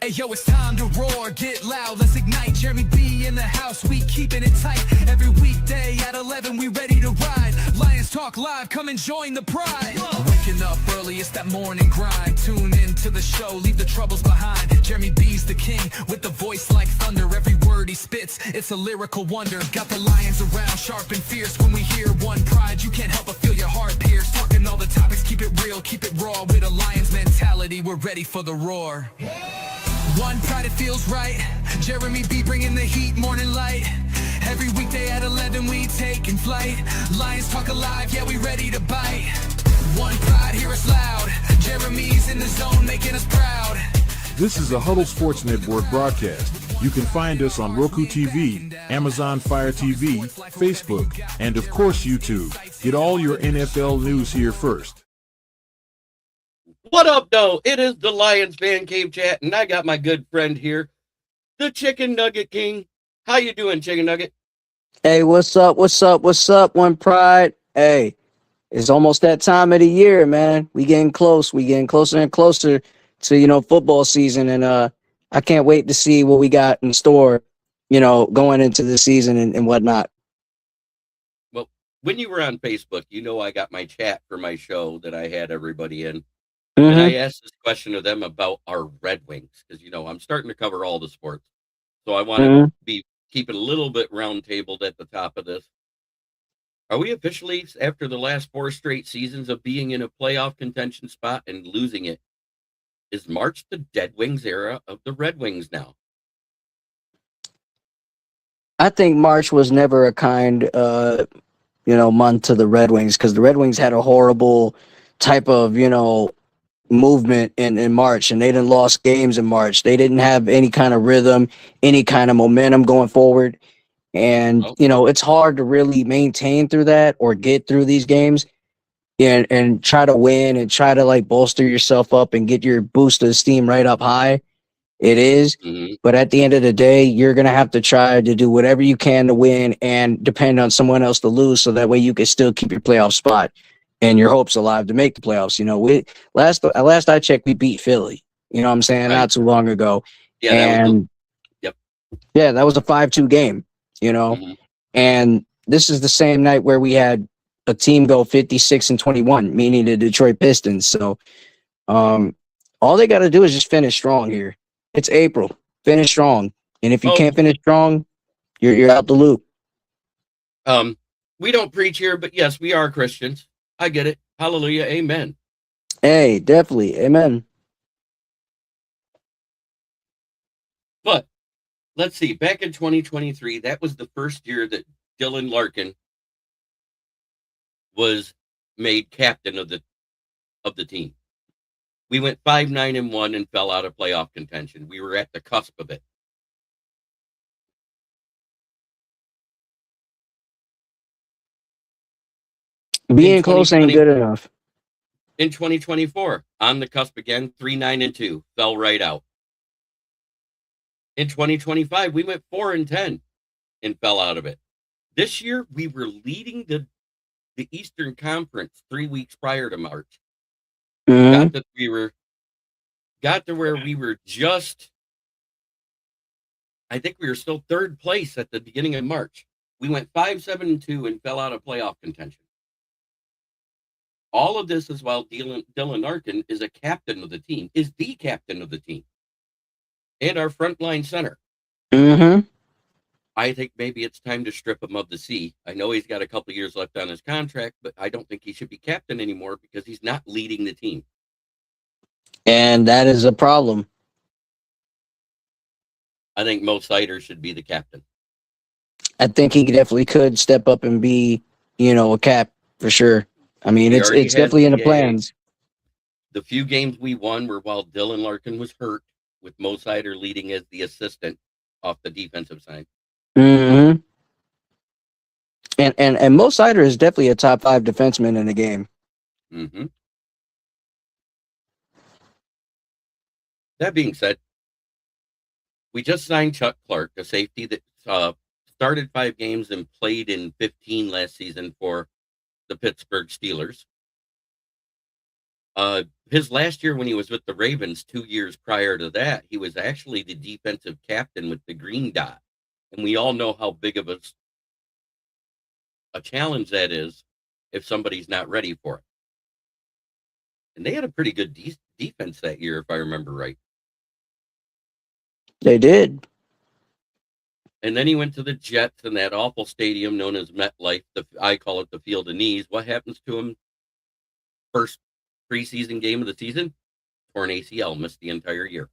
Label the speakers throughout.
Speaker 1: Hey yo, it's time to roar, get loud, let's ignite. Jeremy B in the house, we keeping it tight. Every weekday at 11, we ready to ride. Lions Talk Live, come and join the pride. Waking up early, it's that morning grind. Tune in to the show, leave the troubles behind. Jeremy B's the king, with the voice like thunder. Every word he spits, it's a lyrical wonder. Got the lions around, sharp and fierce. When we hear one pride, you can't help but feel your heart pierce. Talking all the topics, keep it real, keep it raw. With a lion's mentality, we're ready for the roar. One pride, it feels right. Jeremy B bringing the heat, morning light. Every weekday at 11, we taking flight. Lions Talk Alive, yeah, we ready to bite. One pride, hear us loud. Jeremy's in the zone, making us proud.
Speaker 2: This is a Huddle Sports Network broadcast. You can find us on Roku TV, Amazon Fire TV, Facebook, and of course YouTube. Get all your NFL news here first.
Speaker 3: What up, though? It is the Lions Fan Cave Chat, and I got my good friend here, the Chicken Nugget King. How you doing, Chicken Nugget?
Speaker 4: Hey, what's up? What's up? What's up, One Pride? Hey, it's almost that time of the year, man. We getting close. We getting closer and closer to, football season, and I can't wait to see what we got in store, going into the season and whatnot.
Speaker 3: Well, when you were on Facebook, I got my chat for my show that I had everybody in. And I asked this question of them about our Red Wings, because, I'm starting to cover all the sports. So I want to keep it a little bit round-tabled at the top of this. Are we officially, after the last 4 straight seasons of being in a playoff contention spot and losing it, is March the Dead Wings era of the Red Wings now?
Speaker 4: I think March was never a kind, month to the Red Wings, because the Red Wings had a horrible type of, movement in March, and they didn't lost games in March. They didn't have any kind of rhythm, any kind of momentum going forward. And, it's hard to really maintain through that or get through these games and try to win and try to bolster yourself up and get your boost of steam right up high. It is. But at the end of the day, you're going to have to try to do whatever you can to win and depend on someone else to lose. So that way you can still keep your playoff spot and your hopes alive to make the playoffs. Last I checked, we beat Philly. You know what I'm saying? Right. Not too long ago.
Speaker 3: Yeah,
Speaker 4: that was a 5-2 game, And this is the same night where we had a team go 56-21, meaning the Detroit Pistons. So all they got to do is just finish strong here. It's April. Finish strong. And if you can't finish strong, you're out the loop.
Speaker 3: We don't preach here, but yes, we are Christians. I get it. Hallelujah. Amen.
Speaker 4: Hey, definitely. Amen.
Speaker 3: But let's see. Back in 2023, that was the first year that Dylan Larkin was made captain of the team. We went 5-9-1 and fell out of playoff contention. We were at the cusp of it.
Speaker 4: Being close ain't good enough.
Speaker 3: In 2024, on the cusp again, 3-9-2, fell right out. In 2025, we went 4-10 and fell out of it. This year, we were leading the Eastern Conference 3 weeks prior to March. Got to where we were just, I think we were still 3rd place at the beginning of March. We went 5-7-2 and fell out of playoff contention. All of this is while Dylan Larkin is a captain of the team, is the captain of the team, and our frontline center. I think maybe it's time to strip him of the C. I know he's got a couple years left on his contract, but I don't think he should be captain anymore because he's not leading the team.
Speaker 4: And that is a problem.
Speaker 3: I think Mo Sider should be the captain.
Speaker 4: I think he definitely could step up and be, a cap for sure. I mean, it's definitely in the plans.
Speaker 3: The few games we won were while Dylan Larkin was hurt, with Mo Sider leading as the assistant off the defensive side.
Speaker 4: And Mo Sider is definitely a top 5 defenseman in the game.
Speaker 3: That being said, we just signed Chuck Clark, a safety that started 5 games and played in 15 last season for the Pittsburgh Steelers. His last year when he was with the Ravens, 2 years prior to that, he was actually the defensive captain with the green dot. And we all know how big of a challenge that is if somebody's not ready for it. And they had a pretty good defense that year, if I remember right.
Speaker 4: They did.
Speaker 3: And then he went to the Jets in that awful stadium known as MetLife. I call it the Field of Knees. What happens to him? First preseason game of the season, torn ACL, missed the entire year.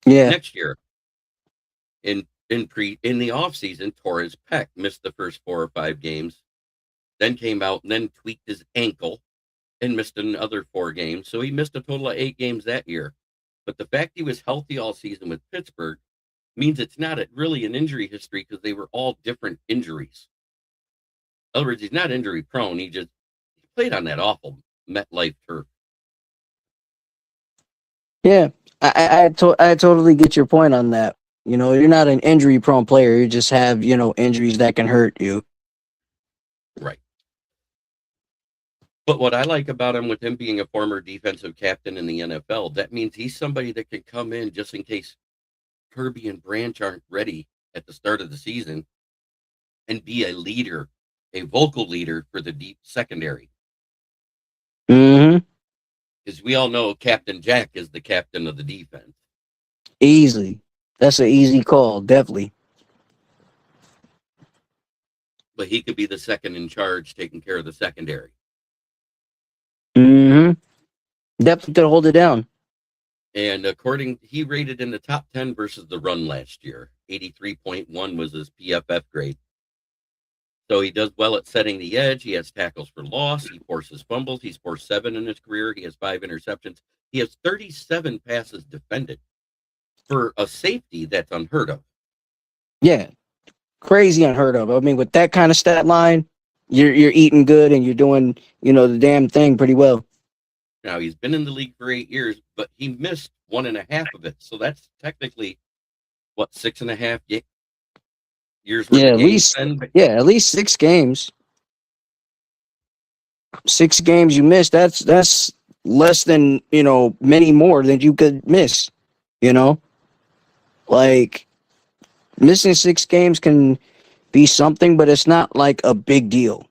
Speaker 4: Yeah.
Speaker 3: Next year, in the off season, tore his pec, missed the first 4 or 5 games, then came out and then tweaked his ankle and missed another 4 games. So he missed a total of 8 games that year. But the fact he was healthy all season with Pittsburgh means it's not really an injury history because they were all different injuries. In other words, he's not injury prone. He played on that awful MetLife turf.
Speaker 4: Yeah, I totally get your point on that. You know, you're not an injury prone player. You just have, you know, injuries that can hurt you.
Speaker 3: Right. But what I like about him, with him being a former defensive captain in the NFL, that means he's somebody that can come in just in case Kirby and Branch aren't ready at the start of the season and be a leader, a vocal leader for the deep secondary.
Speaker 4: Mm-hmm.
Speaker 3: Because we all know Captain Jack is the captain of the defense.
Speaker 4: Easily. That's an easy call, definitely.
Speaker 3: But he could be the second in charge taking care of the secondary.
Speaker 4: Mm-hmm. Definitely could hold it down.
Speaker 3: And he rated in the top 10 versus the run last year. 83.1 was his PFF grade. So he does well at setting the edge. He has tackles for loss. He forces fumbles. He's forced 7 in his career. He has 5 interceptions. He has 37 passes defended. For a safety, that's unheard of.
Speaker 4: Yeah. Crazy unheard of. I mean, with that kind of stat line, you're eating good and you're doing, you know, the damn thing pretty well.
Speaker 3: Now, he's been in the league for 8 years, but he missed 1.5 of it. So that's technically, 6.5 years worth of games?
Speaker 4: At least 6 games. 6 games you missed. That's less than, you know, many more than you could miss. You know? Like, missing 6 games can be something, but it's not like a big deal.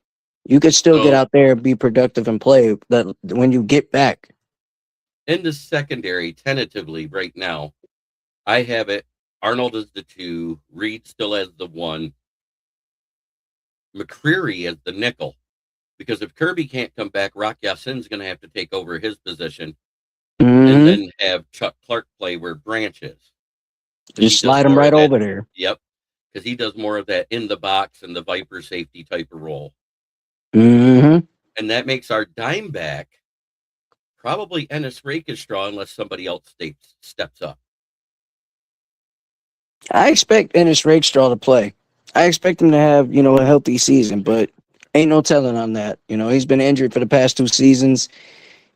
Speaker 4: You could still get out there and be productive and play that when you get back.
Speaker 3: In the secondary, tentatively right now, I have it. Arnold is the 2, Reed still as the 1, McCreary as the nickel. Because if Kirby can't come back, Rock Yasin's going to have to take over his position, and then have Chuck Clark play where Branch is.
Speaker 4: Just slide him right over there.
Speaker 3: Yep, because he does more of that in the box and the Viper safety type of role.
Speaker 4: Mm-hmm.
Speaker 3: And that makes our dime back probably Ennis Rakestraw unless somebody else steps up.
Speaker 4: I expect Ennis Rakestraw to play. I expect him to have, you know, a healthy season, but ain't no telling on that. You know, he's been injured for the past 2 seasons.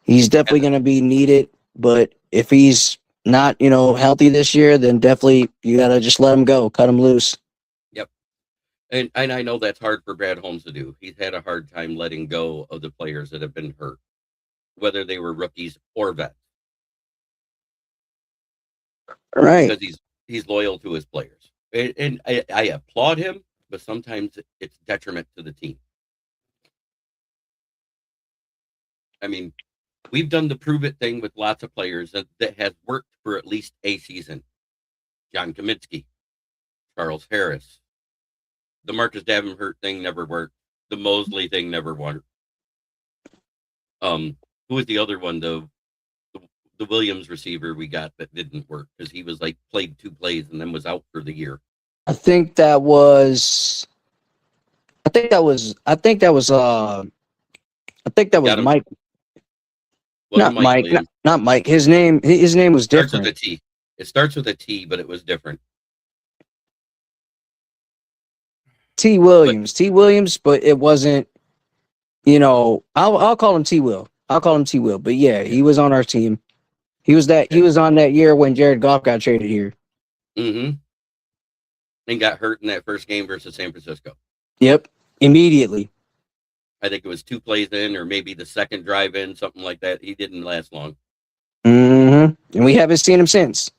Speaker 4: He's definitely going to be needed, but if he's not, you know, healthy this year, then definitely you got to just let him go, cut him loose.
Speaker 3: Yep. And I know that's hard for Brad Holmes to do. He's had a hard time letting go of the players that have been hurt, whether they were rookies or vets.
Speaker 4: Right.
Speaker 3: Because he's loyal to his players. And I applaud him, but sometimes it's detriment to the team. I mean, we've done the prove it thing with lots of players that has worked for at least a season. John Kaminsky, Charles Harris. The Marcus Davenport thing never worked. The Mosley thing never worked. Who was the other one, though? The Williams receiver we got that didn't work because he was like played 2 plays and then was out for the year.
Speaker 4: I think that was Mike. Not Mike. Not Mike. His name was different.
Speaker 3: Starts with a T. It starts with a T, but it was different.
Speaker 4: T. Williams, but it wasn't. You know, I'll call him T. Will. But yeah, he was on our team. He was on that year when Jared Goff got traded here.
Speaker 3: Mm-hmm. And got hurt in that first game versus San Francisco.
Speaker 4: Yep, immediately.
Speaker 3: I think it was 2 plays in, or maybe the second drive in, something like that. He didn't last long.
Speaker 4: And we haven't seen him since.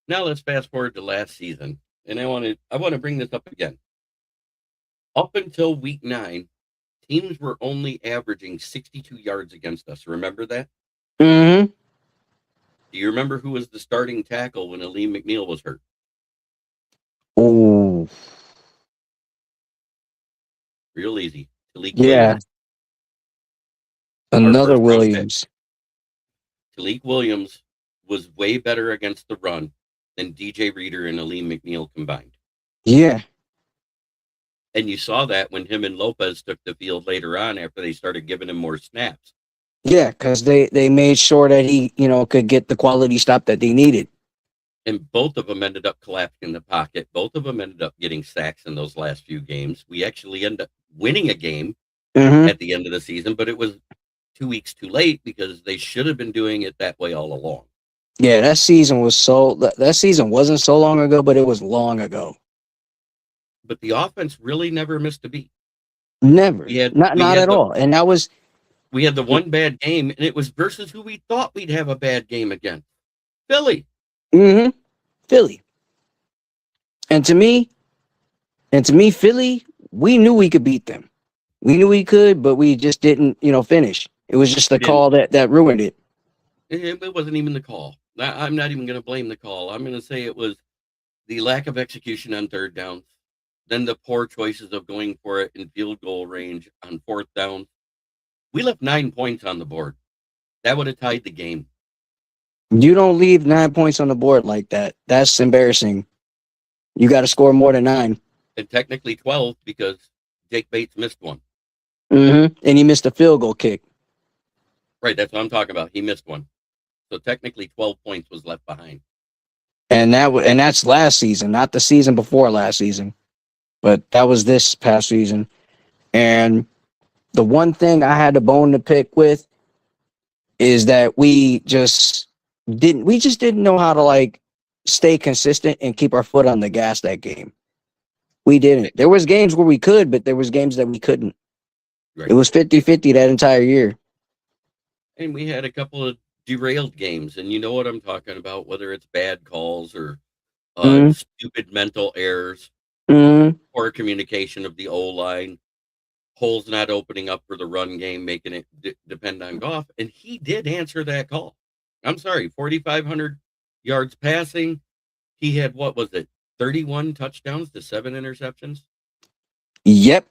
Speaker 3: Now let's fast forward to last season, and I want to bring this up again. Up until week 9, teams were only averaging 62 yards against us. Remember that?
Speaker 4: Mm-hmm.
Speaker 3: Do you remember who was the starting tackle when Aleem McNeil was hurt?
Speaker 4: Oh,
Speaker 3: Real easy. Talik
Speaker 4: yeah.
Speaker 3: Williams,
Speaker 4: Another
Speaker 3: first-round pick.
Speaker 4: Williams.
Speaker 3: Talik Williams was way better against the run than DJ Reader and Aleem McNeil combined.
Speaker 4: Yeah.
Speaker 3: And you saw that when him and Lopez took the field later on after they started giving him more snaps.
Speaker 4: Yeah, because they made sure that he, could get the quality stop that they needed.
Speaker 3: And both of them ended up collapsing in the pocket. Both of them ended up getting sacks in those last few games. We actually ended up winning a game at the end of the season, but it was 2 weeks too late because they should have been doing it that way all along.
Speaker 4: Yeah, that season wasn't so long ago, but it was long ago.
Speaker 3: But the offense really never missed a beat.
Speaker 4: Never. Not at all. And that was...
Speaker 3: We had the one bad game, and it was versus who we thought we'd have a bad game against. Philly.
Speaker 4: Philly. And to me, Philly, we knew we could beat them. We knew we could, but we just didn't, finish. It was just the call that ruined it.
Speaker 3: It wasn't even the call. I'm not even going to blame the call. I'm going to say it was the lack of execution on third downs, then the poor choices of going for it in field goal range on fourth down. We left 9 points on the board. That would have tied the game.
Speaker 4: You don't leave 9 points on the board like that. That's embarrassing. You got to score more than 9.
Speaker 3: And technically 12 because Jake Bates missed one.
Speaker 4: And he missed a field goal kick.
Speaker 3: Right, that's what I'm talking about. He missed one. So technically 12 points was left behind.
Speaker 4: And that's last season, not the season before last season. But that was this past season. And the one thing I had a bone to pick with is that we just didn't know how to stay consistent and keep our foot on the gas that game. We didn't. There was games where we could, but there was games that we couldn't. Right. It was 50-50 that entire year.
Speaker 3: And we had a couple of derailed games, and you know what I'm talking about, whether it's bad calls or stupid mental errors, poor communication of the O-line, holes not opening up for the run game, making it depend on Goff. And he did answer that call. I'm sorry, 4,500 yards passing. He had, 31 touchdowns to 7 interceptions?
Speaker 4: Yep.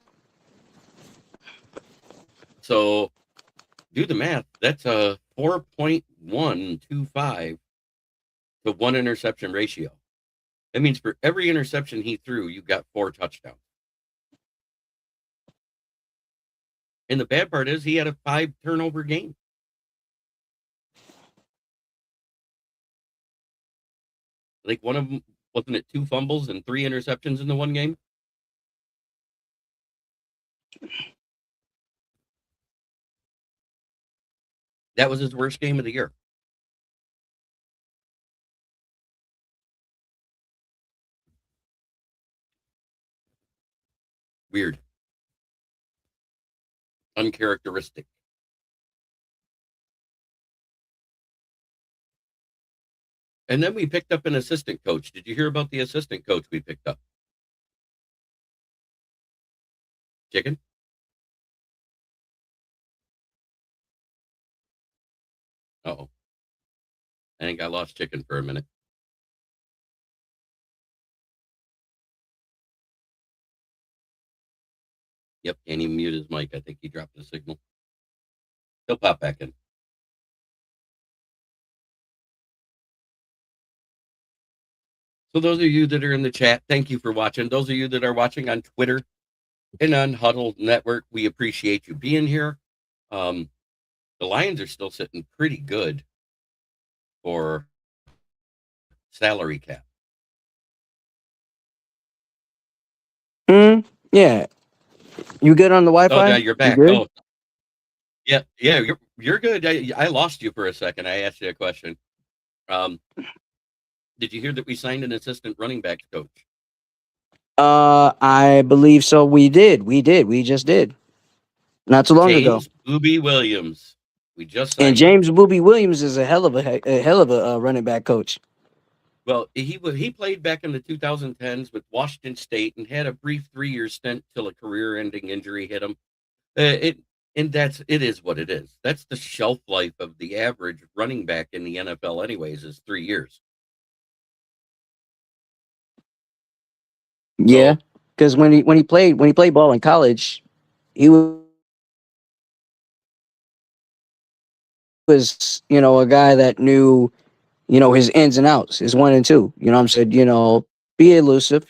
Speaker 3: So do the math. That's a 4.125 to 1 interception ratio. That means for every interception he threw, you got 4 touchdowns. And the bad part is he had a 5 turnover game. Like one of them, wasn't it 2 fumbles and 3 interceptions in the one game? That was his worst game of the year. Weird. Uncharacteristic. And then we picked up an assistant coach. Did you hear about the assistant coach we picked up? Chicken? Uh-oh. I think I lost Chicken for a minute. Yep, can't even mute his mic. I think he dropped the signal. He'll pop back in. So those of you that are in the chat, thank you for watching. Those of you that are watching on Twitter and on Huddle Network, we appreciate you being here. The Lions are still sitting pretty good for salary cap.
Speaker 4: Yeah. You good on the Wi-Fi?
Speaker 3: Oh, yeah, you're back. Oh, yeah, you're good. I lost you for a second. I asked you a question. Did you hear that we signed an assistant running backs coach?
Speaker 4: I believe so. We did. We did. We just did. Not too long ago.
Speaker 3: James Boobie Williams. We just
Speaker 4: And
Speaker 3: signed him.
Speaker 4: James Boobie Williams is a hell of a running back coach.
Speaker 3: Well, he played back in the 2010s with Washington State and had a brief 3-year stint till a career-ending injury hit him. It and it is what it is. That's the shelf life of the average running back in the NFL, anyways, is 3 years.
Speaker 4: Yeah,
Speaker 3: So
Speaker 4: because when he played ball in college, he was a guy that knew his ins and outs, his one and two. You know what I'm saying? Be elusive.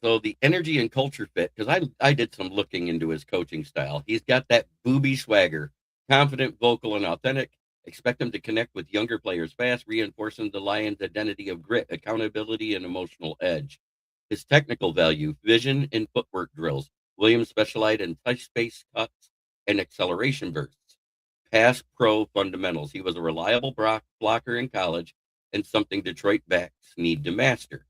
Speaker 3: So the energy and culture fit, because I did some looking into his coaching style. He's got that booby swagger, confident, vocal, and authentic. Expect him to connect with younger players fast, reinforcing the Lions' identity of grit, accountability, and emotional edge. His technical value, vision, and footwork drills. Williams specialized in touch space cuts and acceleration bursts. Pass pro fundamentals. He was a reliable blocker in college and something Detroit backs need to master.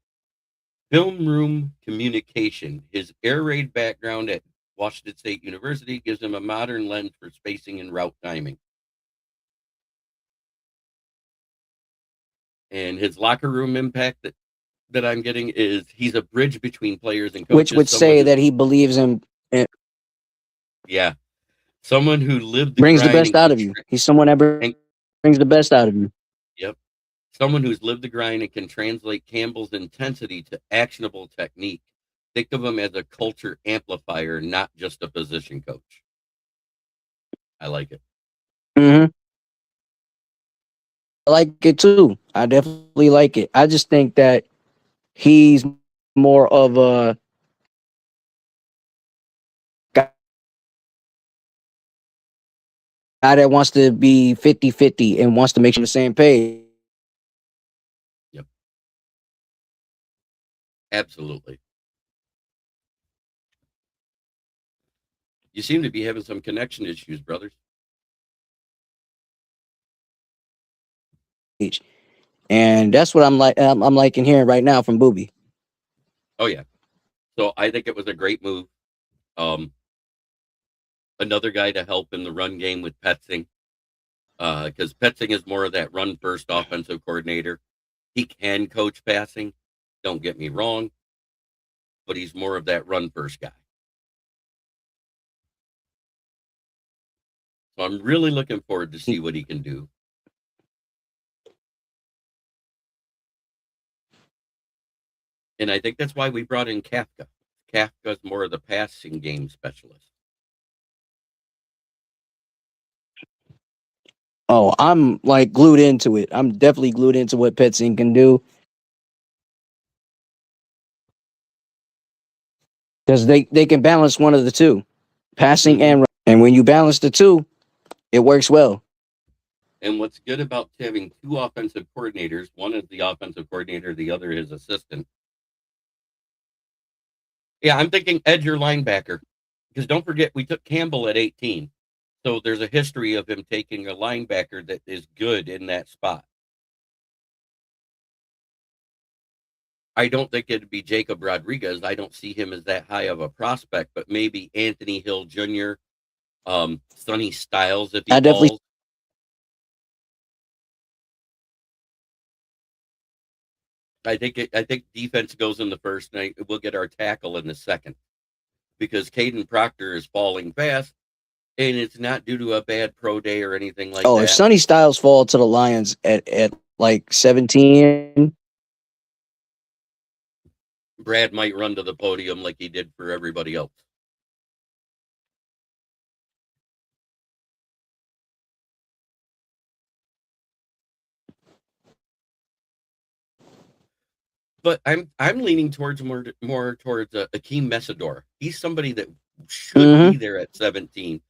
Speaker 3: Film room communication. His air raid background at Washington State University gives him a modern lens for spacing and route timing. And his locker room impact that I'm getting is he's a bridge between players and
Speaker 4: Which
Speaker 3: coaches.
Speaker 4: would say that he believes him.
Speaker 3: Yeah, someone who lived the
Speaker 4: Brings the
Speaker 3: grind
Speaker 4: best
Speaker 3: and
Speaker 4: out
Speaker 3: can,
Speaker 4: of you. He's someone that
Speaker 3: and
Speaker 4: brings the best out of you.
Speaker 3: yep, someone who's lived the grind and can translate Campbell's intensity to actionable technique. Think of him as a culture amplifier, not just a position coach. I like it.
Speaker 4: Hmm. I like it too. I definitely like it. I just think that he's more of a guy that wants to be 50-50 and wants to make sure on the same page.
Speaker 3: Yep, absolutely. You seem to be having some connection issues, brothers.
Speaker 4: And that's what I'm liking hearing right now from Boobie.
Speaker 3: Oh yeah. So I think it was a great move. Um, Another guy to help in the run game with Petzing, because Petzing is more of that run first offensive coordinator. He can coach passing, don't get me wrong, but he's more of that run first guy. So I'm really looking forward to see what he can do. And I think that's why we brought in Kafka. Kafka's more of the passing game specialist.
Speaker 4: Oh, I'm like glued into it. I'm definitely glued into what Petzing can do because they can balance one of the two, passing
Speaker 3: Hmm.
Speaker 4: and run. And when you balance the two, it works well.
Speaker 3: And what's good about having two offensive coordinators, one is the offensive coordinator, the other is assistant. Yeah, I'm thinking edge or linebacker. Because don't forget, we took Campbell at 18. So there's a history of him taking a linebacker that is good in that spot. I don't think it'd be Jacob Rodriguez. I don't see him as that high of a prospect, but maybe Anthony Hill Jr., Sonny Styles if he
Speaker 4: I definitely
Speaker 3: falls. I think defense goes in the first, and we'll get our tackle in the second because Caden Proctor is falling fast, and it's not due to a bad pro day or anything like
Speaker 4: if
Speaker 3: that.
Speaker 4: Sonny Styles fall to the Lions at like 17,
Speaker 3: Brad might run to the podium like he did for everybody else. But I'm leaning towards more towards Akeem Messidor. He's somebody that should be
Speaker 4: mm-hmm.
Speaker 3: there at 17,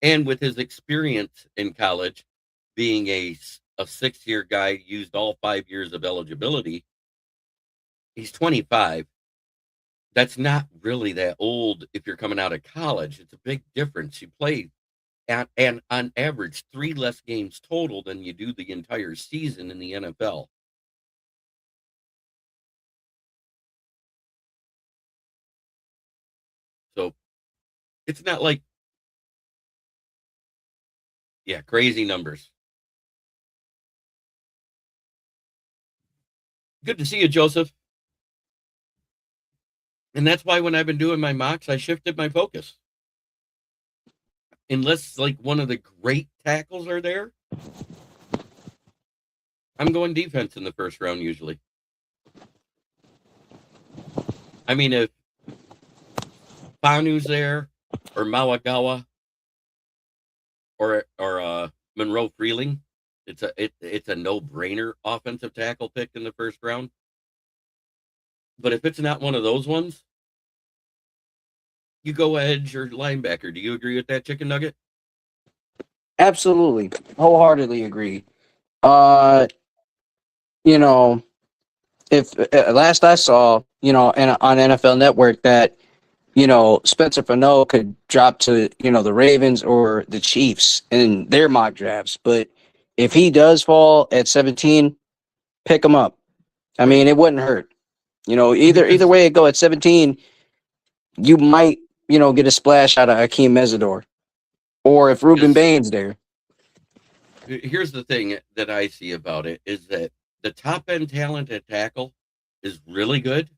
Speaker 3: and with his experience in college, being a 6-year guy, used all 5 years of eligibility. He's 25. That's not really that old if you're coming out of college. It's a big difference. You play and on average 3 less games total than you do the entire season in the NFL. It's not like, yeah, crazy numbers. Good to see you, Joseph. And that's why when I've been doing my mocks, I shifted my focus. Unless like one of the great tackles are there, I'm going defense in the first round usually. I mean, if Fanu's there, or Mawagawa, or Monroe Freeling, it's a no-brainer offensive tackle pick in the first round. But if it's not one of those ones, you go edge or linebacker. Do you agree with that, Chicken Nugget?
Speaker 4: Absolutely, wholeheartedly agree. You know, if last I saw, on NFL Network that Spencer Fano could drop to the Ravens or the Chiefs in their mock drafts, but if he does fall at 17, pick him up. I mean, it wouldn't hurt. Either way it go at 17, you might get a splash out of Akeem Mesidor, or if Ruben Bain's there.
Speaker 3: Here's the thing that I see about it is that the top end talent at tackle is really good,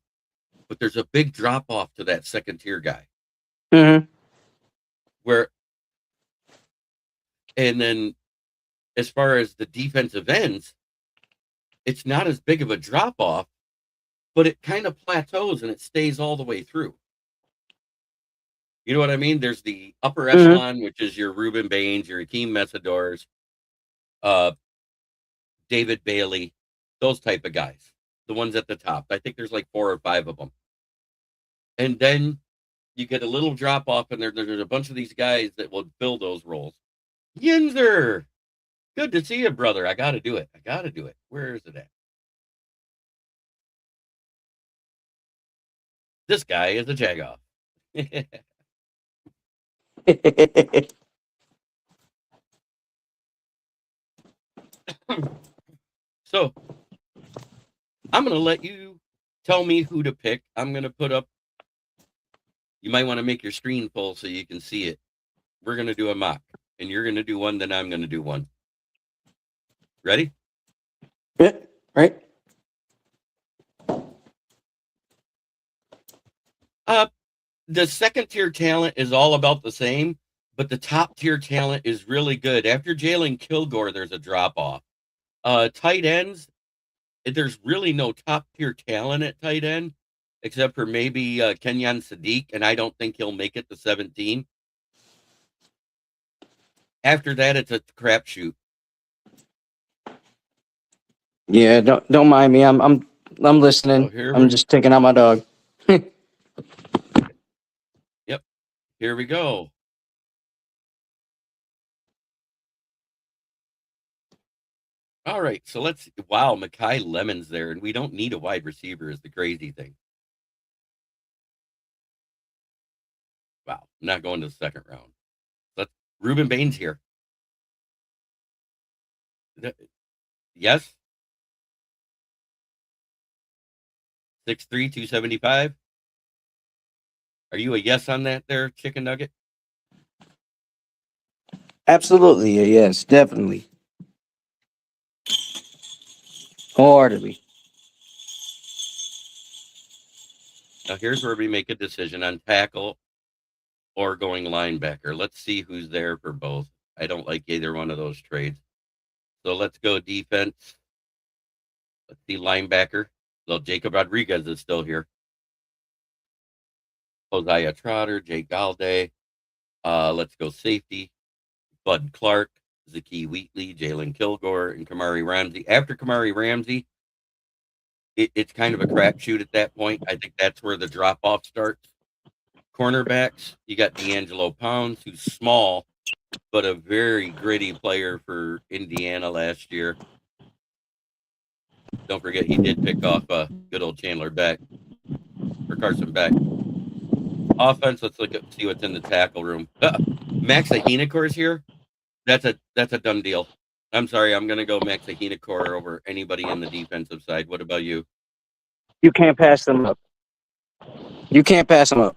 Speaker 3: but there's a big drop off to that second tier guy.
Speaker 4: Mm-hmm.
Speaker 3: And then as far as the defensive ends, it's not as big of a drop off, but it kind of plateaus and it stays all the way through. You know what I mean? There's the upper echelon, which is your Ruben Baines, your Akeem Mesidors, David Bailey, those type of guys, the ones at the top. I think there's like 4 or 5 of them. And then you get a little drop off, and there's a bunch of these guys that will fill those roles. Yinzer, good to see you, brother. I got to do it. Where is it at? This guy is a jagoff. So I'm going to let you tell me who to pick. I'm going to put up, you might want to make your screen full so you can see it. We're going to do a mock, and you're going to do one, then I'm going to do one. Ready?
Speaker 4: Yeah, right.
Speaker 3: The second tier talent is all about the same, but the top tier talent is really good. After Jalen Kilgore, there's a drop off. Tight ends, there's really no top tier talent at tight end, except for maybe Kenyon Sadiq, and I don't think he'll make it to 17. After that, it's a crapshoot.
Speaker 4: Yeah, don't mind me. I'm listening. I'm just taking out my dog.
Speaker 3: Yep. Here we go. All right, so wow, Mekhi Lemon's there, and we don't need a wide receiver is the crazy thing. Wow, I'm not going to the second round. Ruben Baines here. Yes? 6'3", 275. Are you a yes on that there, Chicken Nugget?
Speaker 4: Absolutely, yes, definitely. Wholeheartedly.
Speaker 3: Now here's where we make a decision on tackle or going linebacker. Let's see who's there for both. I don't like either one of those trades. So let's go defense. Let's see linebacker. Well, Jacob Rodriguez is still here. Hosea Trotter, Jake Galday. Let's go safety. Bud Clark, Zakee Wheatley, Jalen Kilgore, and Kamari Ramsey. After Kamari Ramsey, it's kind of a crapshoot at that point. I think that's where the drop-off starts. Cornerbacks, you got D'Angelo Pounds, who's small, but a very gritty player for Indiana last year. Don't forget, he did pick off good old Chandler Beck, or Carson Beck. Offense, let's see what's in the tackle room. Max Ahinakor's here. That's a done deal. I'm sorry, I'm going to go Max Ahinakor over anybody in the defensive side. What about you?
Speaker 4: You can't pass them up.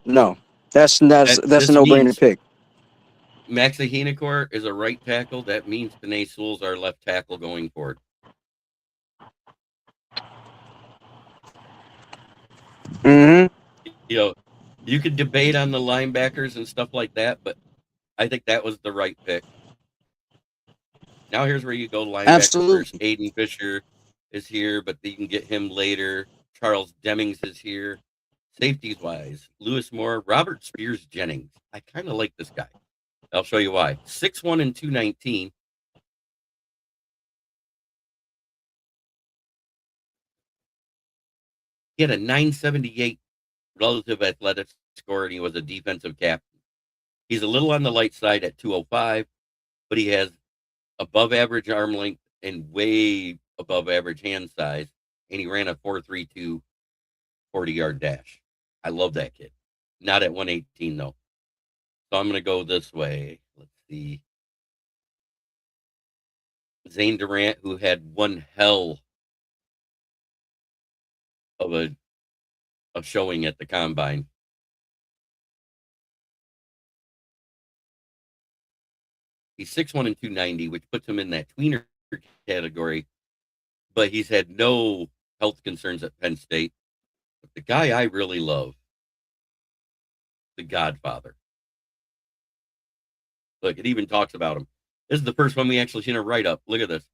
Speaker 4: No. That's a
Speaker 3: This
Speaker 4: no-brainer
Speaker 3: means
Speaker 4: pick.
Speaker 3: Maxa Henekor is a right tackle. That means Panay Sewell's our left tackle going forward.
Speaker 4: Mm-hmm.
Speaker 3: You know, you could debate on the linebackers and stuff like that, but I think that was the right pick. Now here's where you go linebacker first.
Speaker 4: Absolutely.
Speaker 3: Aiden Fisher is here, but you can get him later. Charles Demings is here. Safeties wise, Lewis Moore, Robert Spears Jennings. I kind of like this guy. I'll show you why. 6'1" and 219. He had a 978 relative athletic score, and he was a defensive captain. He's a little on the light side at 205, but he has above average arm length and way above average hand size, and he ran a 4.32 40-yard dash. I love that kid. Not at 118 though. So I'm going to go this way. Let's see. Zane Durant, who had one hell of a showing at the combine. He's 6'1" and 290, which puts him in that tweener category, but he's had no health concerns at Penn State. But the guy I really love, the Godfather. Look, it even talks about him. This is the first one we actually seen a write-up. Look at this.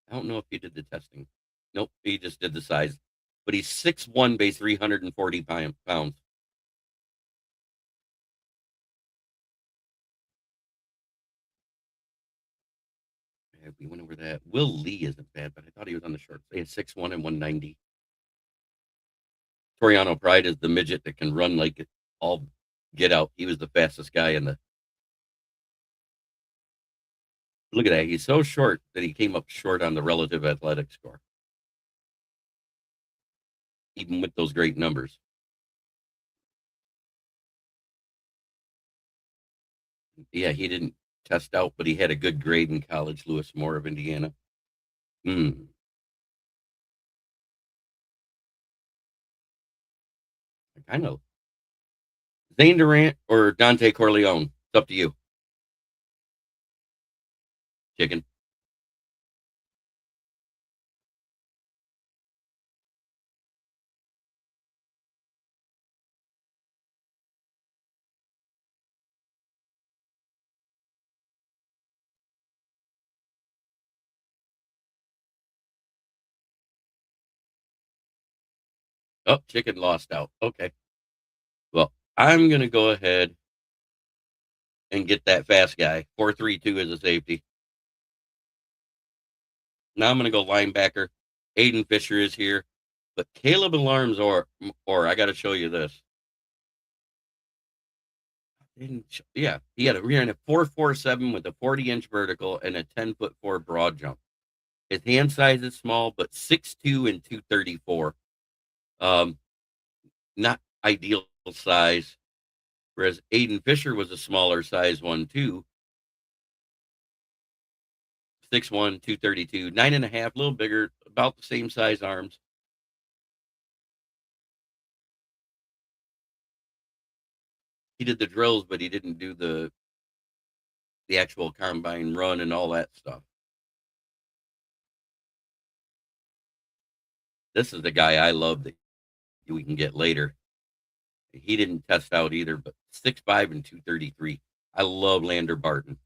Speaker 3: I don't know if he did the testing. Nope, he just did the size. But he's 6'1", base 340 pounds. We went over that. Will Lee isn't bad, but I thought he was on the short. He had 6'1" and 190. Toriano Pride is the midget that can run like all get out. He was the fastest guy in the. Look at that. He's so short that he came up short on the relative athletic score, even with those great numbers. Yeah, he didn't test out, but he had a good grade in college. Lewis Moore of Indiana. I know. Zane Durant or Dante Corleone. It's up to you. Chicken. Oh, chicken lost out. Okay. Well, I'm going to go ahead and get that fast guy. 4.32 as a safety. Now I'm going to go linebacker. Aiden Fisher is here. But Caleb Alarms or I got to show you this. Yeah, he had a 4.47 with a 40-inch vertical and a 10'4" broad jump. His hand size is small, but 6'2" and 234. Not ideal size. Whereas Aiden Fisher was a smaller size one too. 6'1", 232, 9.5, a little bigger, about the same size arms. He did the drills, but he didn't do the actual combine run and all that stuff. This is the guy I love that we can get later. He didn't test out either, but 6'5" and 233. I love Lander Barton.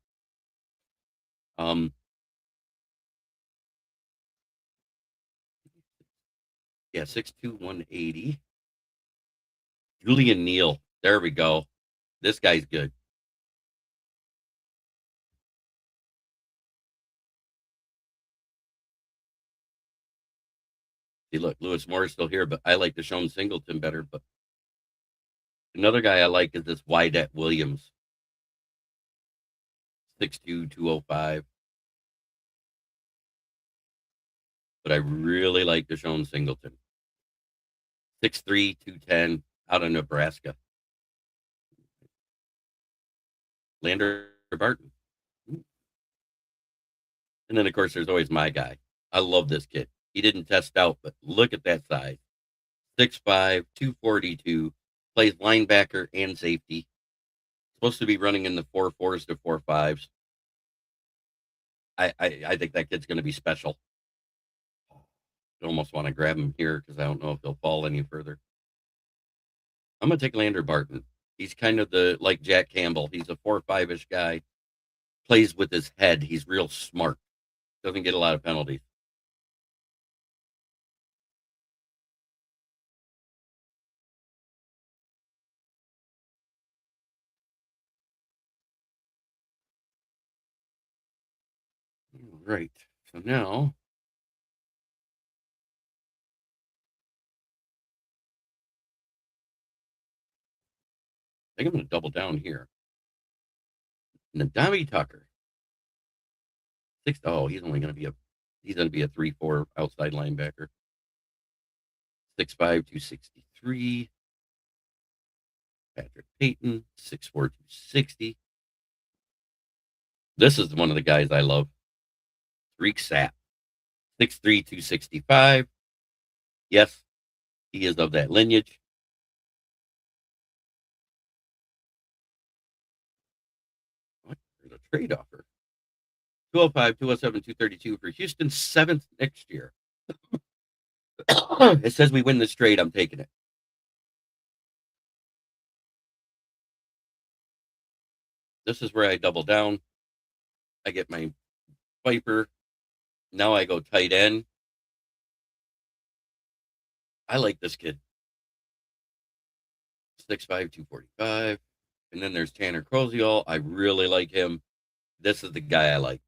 Speaker 3: Yeah, 6'2", 180. Julian Neal. There we go. This guy's good. See, look, Lewis Moore is still here, but I like Deshaun Singleton better. But another guy I like is this Wydett Williams. 6'2", 205. But I really like Deshaun Singleton. 6'3", 210, out of Nebraska. Lander Barton. And then, of course, there's always my guy. I love this kid. he didn't test out, but look at that size. 6'5", 242, plays linebacker and safety. Supposed to be running in the 4.4s to 4.5s. I think that kid's going to be special. I almost want to grab him here because I don't know if he'll fall any further. I'm going to take Lander Barton. He's kind of like Jack Campbell. He's a 4.5-ish guy. Plays with his head. He's real smart. Doesn't get a lot of penalties. All right. So now I think I'm going to double down here. Nadami Tucker. He's only going to be a 3-4 outside linebacker. 6'5", 263. Patrick Payton, 6'4", 260. This is one of the guys I love. Tariq Sapp, 6'3", 265. Yes, he is of that lineage. What? There's a trade offer. 205, 207, 232 for Houston, 7th next year. It says we win this trade. I'm taking it. This is where I double down. I get my Viper. Now I go tight end. I like this kid. 6'5", 245. And then there's Tanner Kroziol. I really like him. This is the guy I like.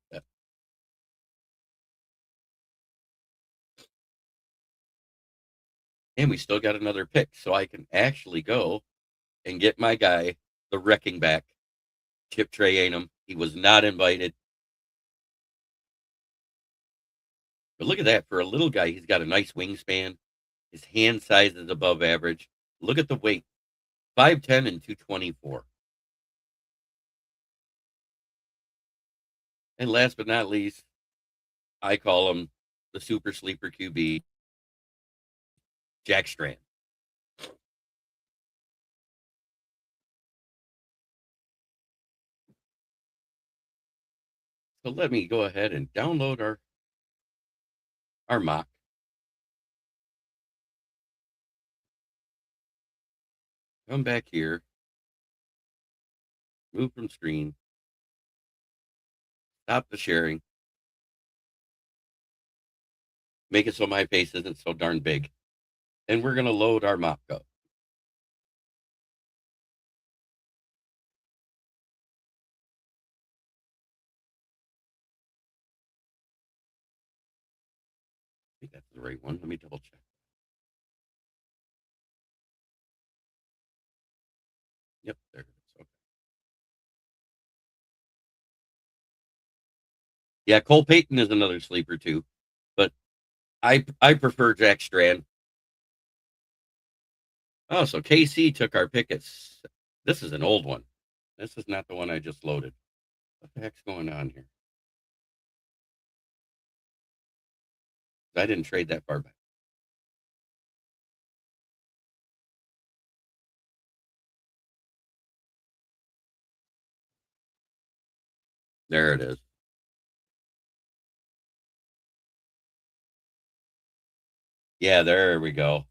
Speaker 3: And we still got another pick, so I can actually go and get my guy, the wrecking back, Chip Trayanum. He was not invited. But look at that. For a little guy, he's got a nice wingspan. His hand size is above average. Look at the weight. 5'10" and 224. And last but not least, I call him the super sleeper QB, Jack Strand. So let me go ahead and download our mock. Come back here. Move from screen. Stop the sharing. Make it so my face isn't so darn big. And we're going to load our mock up. I think that's the right one. Let me double check. Yep, there it is. Okay. Yeah, Cole Payton is another sleeper too, but I prefer Jack Strand. Oh, so KC took our pick. This is an old one. This is not the one I just loaded. What the heck's going on here? I didn't trade that far back. There it is. Yeah, there we go.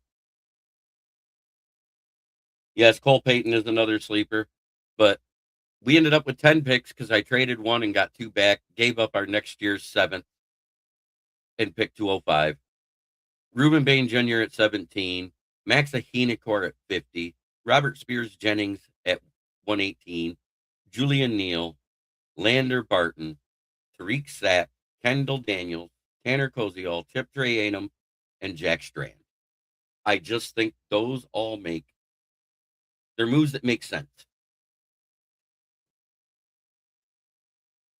Speaker 3: Yes, Cole Payton is another sleeper, but we ended up with 10 picks because I traded one and got 2 back, gave up our next year's 7th and picked 205. Reuben Bain Jr. at 17, Max Ahinacor at 50, Robert Spears Jennings at 118, Julian Neal, Lander Barton, Tariq Sapp, Kendall Daniels, Tanner Koziol, Chip Trayanum, and Jack Strand. I just think those all they're moves that make sense.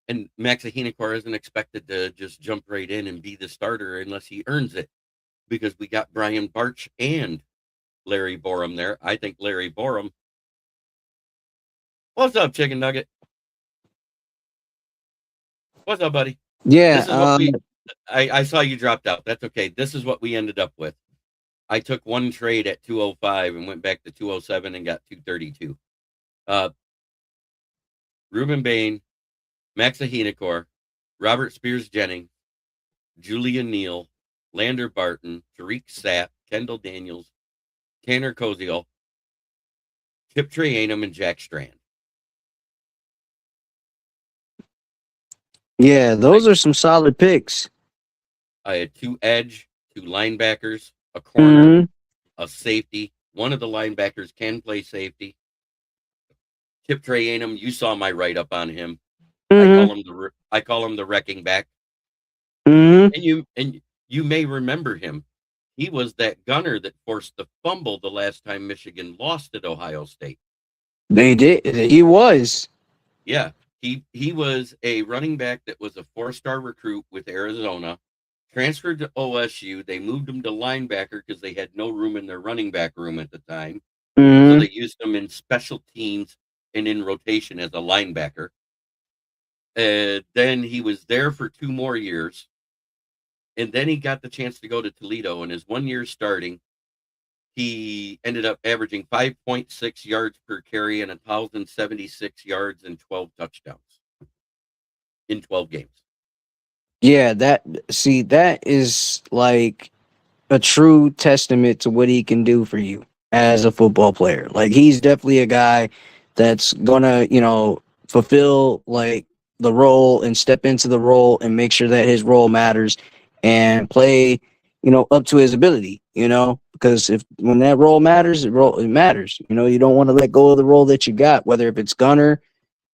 Speaker 3: And Max Ahinacor isn't expected to just jump right in and be the starter unless he earns it, because we got Brian Barch and Larry Borum there. I think Larry Borum. What's up, Chicken Nugget? What's up, buddy?
Speaker 4: Yeah,
Speaker 3: I saw you dropped out. That's okay. This is what we ended up with. I took one trade at 205 and went back to 207 and got 232. Ruben Bain, Max Ahinakor, Robert Spears Jennings, Julian Neal, Lander Barton, Tariq Sapp, Kendall Daniels, Tanner Koziel, Chip Trayanum, and Jack Strand.
Speaker 4: Yeah, those are some solid picks.
Speaker 3: I had 2 edge, 2 linebackers, a corner,
Speaker 4: Mm-hmm.
Speaker 3: a safety. One of the linebackers can play safety. Chip Trayanum, you saw my write up on him.
Speaker 4: Mm-hmm.
Speaker 3: I call him the wrecking back.
Speaker 4: Mm-hmm.
Speaker 3: And you may remember him. He was that gunner that forced the fumble the last time Michigan lost at Ohio State.
Speaker 4: They did. He was.
Speaker 3: Yeah, he was a running back that was a 4-star recruit with Arizona. Transferred to OSU. They moved him to linebacker because they had no room in their running back room at the time. So
Speaker 4: Mm-hmm.
Speaker 3: they used him in special teams and in rotation as a linebacker. Then he was there for 2 more years. And then he got the chance to go to Toledo. In his 1 year starting, he ended up averaging 5.6 yards per carry and 1,076 yards and 12 touchdowns in 12 games.
Speaker 4: Yeah, that is like a true testament to what he can do for you as a football player. Like he's definitely a guy that's gonna, fulfill like the role and step into the role and make sure that his role matters and play, up to his ability, because if when that role matters, it matters. You don't want to let go of the role that you got, whether if it's gunner,